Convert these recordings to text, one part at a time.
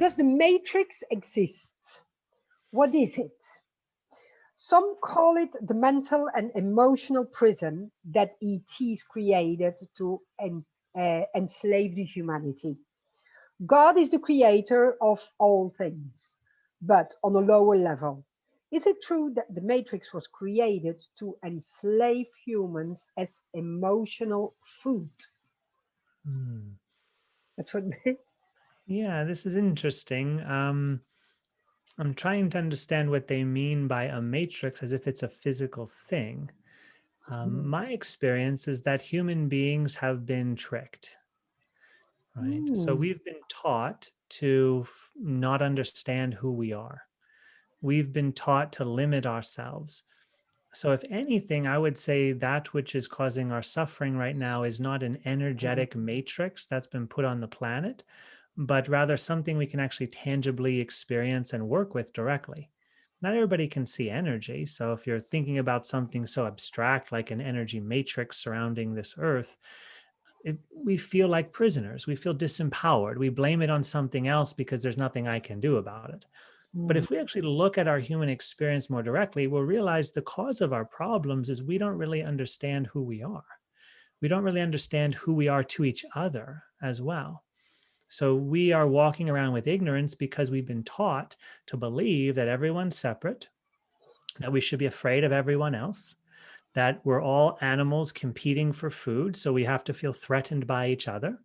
Does the matrix exist? What is it? Some call it the mental and emotional prison that ETs created to enslave the humanity. God is the creator of all things, but on a lower level. Is it true that the matrix was created to enslave humans as emotional food? Hmm. That's what. Yeah, this is interesting. I'm trying to understand what they mean by a matrix as if it's a physical thing. My experience is that human beings have been tricked, right? So Hmm. we've been taught to not understand who we are. We've been taught to limit ourselves. So, if anything, I would say that which is causing our suffering right now is not an energetic matrix that's been put on the planet, but rather something we can actually tangibly experience and work with directly. Not everybody can see energy. So, if you're thinking about something so abstract like an energy matrix surrounding this earth, we feel like prisoners. We feel disempowered. We blame it on something else because there's nothing I can do about it. But Hmm. if we actually look at our human experience more directly, we'll realize the cause of our problems is we don't really understand who we are. We don't really understand who we are to each other as well. So we are walking around with ignorance because we've been taught to believe that everyone's separate, that we should be afraid of everyone else, that we're all animals competing for food. So we have to feel threatened by each other.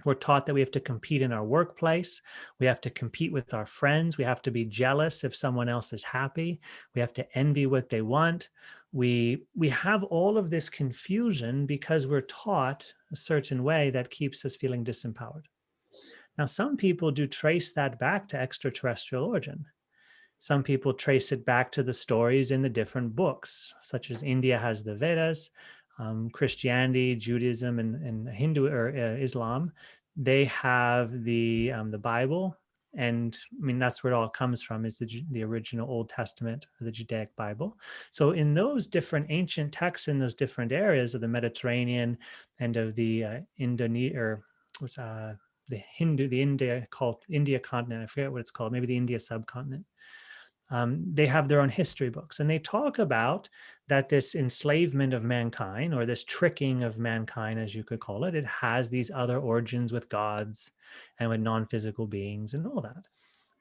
We're taught that we have to compete in our workplace. We have to compete with our friends. We have to be jealous if someone else is happy. We have to envy what they want. We have all of this confusion because we're taught a certain way that keeps us feeling disempowered. Now, some people do trace that back to extraterrestrial origin. Some people trace it back to the stories in the different books, such as India has the Vedas, Christianity, Judaism, and Hindu or Islam. They have the Bible, and I mean that's where it all comes from. Is the original Old Testament or the Judaic Bible? So in those different ancient texts in those different areas of the Mediterranean and of the Indonesia or what's the India called India continent. I forget what it's called. Maybe the India subcontinent. They have their own history books, and they talk about that this enslavement of mankind, or this tricking of mankind, as you could call it, it has these other origins with gods and with non-physical beings and all that.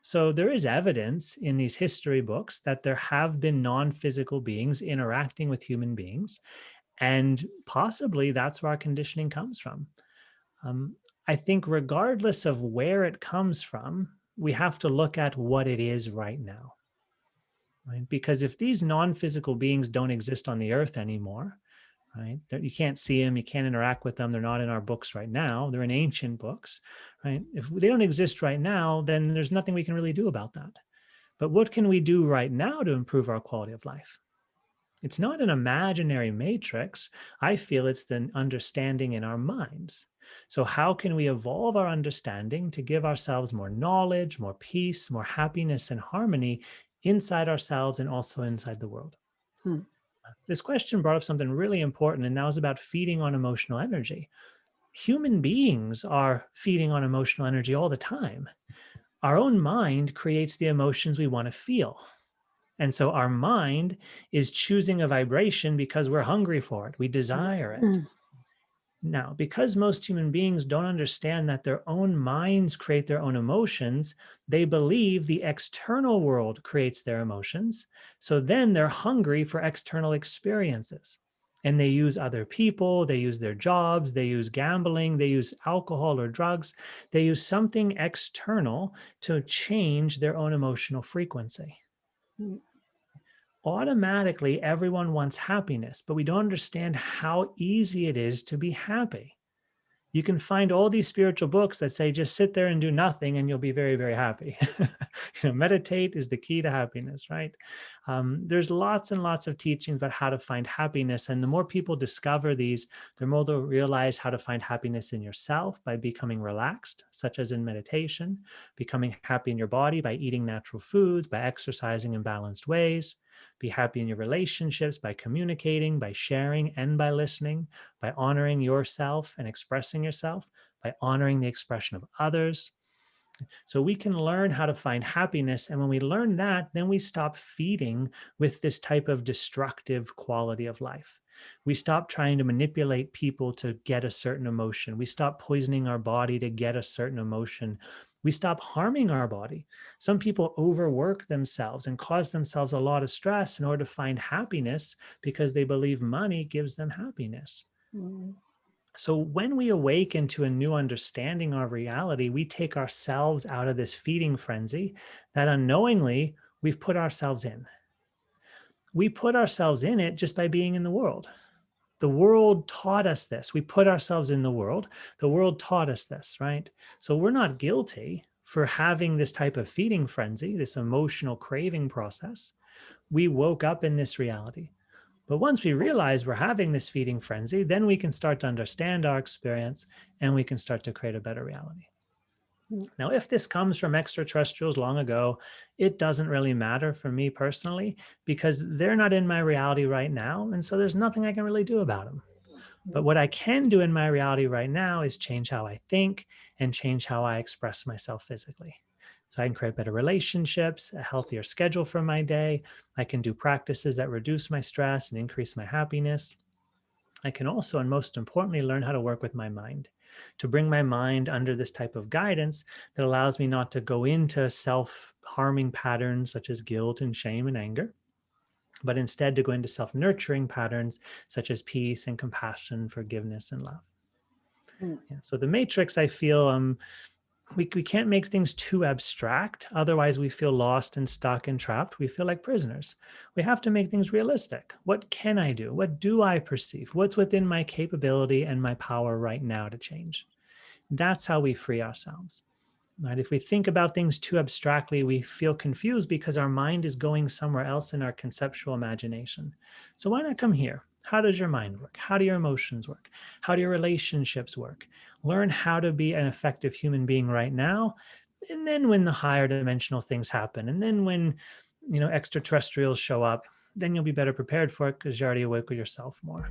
So there is evidence in these history books that there have been non-physical beings interacting with human beings, and possibly that's where our conditioning comes from. Um, I think regardless of where it comes from, we have to look at what it is right now, right? Because if these non-physical beings don't exist on the earth anymore, right? You can't see them, you can't interact with them. They're not in our books right now. They're in ancient books, right? If they don't exist right now, then there's nothing we can really do about that. But what can we do right now to improve our quality of life? It's not an imaginary matrix. I feel it's the understanding in our minds. So, how can we evolve our understanding to give ourselves more knowledge, more peace, more happiness, and harmony inside ourselves and also inside the world? Hmm. This question brought up something really important, and that was about feeding on emotional energy. Human beings are feeding on emotional energy all the time. Our own mind creates the emotions we want to feel. And so our mind is choosing a vibration because we're hungry for it. We desire it. Hmm. Now, because most human beings don't understand that their own minds create their own emotions, they believe the external world creates their emotions. So then they're hungry for external experiences. And they use other people, they use their jobs, they use gambling, they use alcohol or drugs, they use something external to change their own emotional frequency. Hmm. Automatically everyone wants happiness, but we don't understand how easy it is to be happy. You can find all these spiritual books that say just sit there and do nothing and you'll be very, very happy. Meditate is the key to happiness, right? There's lots and lots of teachings about how to find happiness, and the more people discover these, the more they'll realize how to find happiness in yourself by becoming relaxed, such as in meditation, becoming happy in your body by eating natural foods, by exercising in balanced ways, be happy in your relationships by communicating, by sharing, and by listening, by honoring yourself and expressing yourself, by honoring the expression of others. So we can learn how to find happiness. And when we learn that, then we stop feeding with this type of destructive quality of life. We stop trying to manipulate people to get a certain emotion. We stop poisoning our body to get a certain emotion. We stop harming our body. Some people overwork themselves and cause themselves a lot of stress in order to find happiness because they believe money gives them happiness. Mm. So when we awaken to a new understanding of reality, we take ourselves out of this feeding frenzy that unknowingly we've put ourselves in. We put ourselves in it just by being in the world. The world taught us this. We put ourselves in the world. The world taught us this, right? So we're not guilty for having this type of feeding frenzy, this emotional craving process. We woke up in this reality. But once we realize we're having this feeding frenzy, then we can start to understand our experience and we can start to create a better reality. Mm. Now, if this comes from extraterrestrials long ago, it doesn't really matter for me personally because they're not in my reality right now. And so there's nothing I can really do about them. But what I can do in my reality right now is change how I think and change how I express myself physically. So I can create better relationships, a healthier schedule for my day. I can do practices that reduce my stress and increase my happiness. I can also, and most importantly, learn how to work with my mind, to bring my mind under this type of guidance that allows me not to go into self-harming patterns such as guilt and shame and anger, but instead to go into self-nurturing patterns such as peace and compassion, forgiveness, and love. Mm. Yeah. So the matrix, I feel, we can't make things too abstract. Otherwise, we feel lost and stuck and trapped. We feel like prisoners. We have to make things realistic. What can I do? What do I perceive? What's within my capability and my power right now to change? That's how we free ourselves. Right? If we think about things too abstractly, we feel confused because our mind is going somewhere else in our conceptual imagination. So why not come here? How does your mind work? How do your emotions work? How do your relationships work? Learn how to be an effective human being right now. And then when the higher dimensional things happen, and then when extraterrestrials show up, then you'll be better prepared for it because you're already awake with yourself more.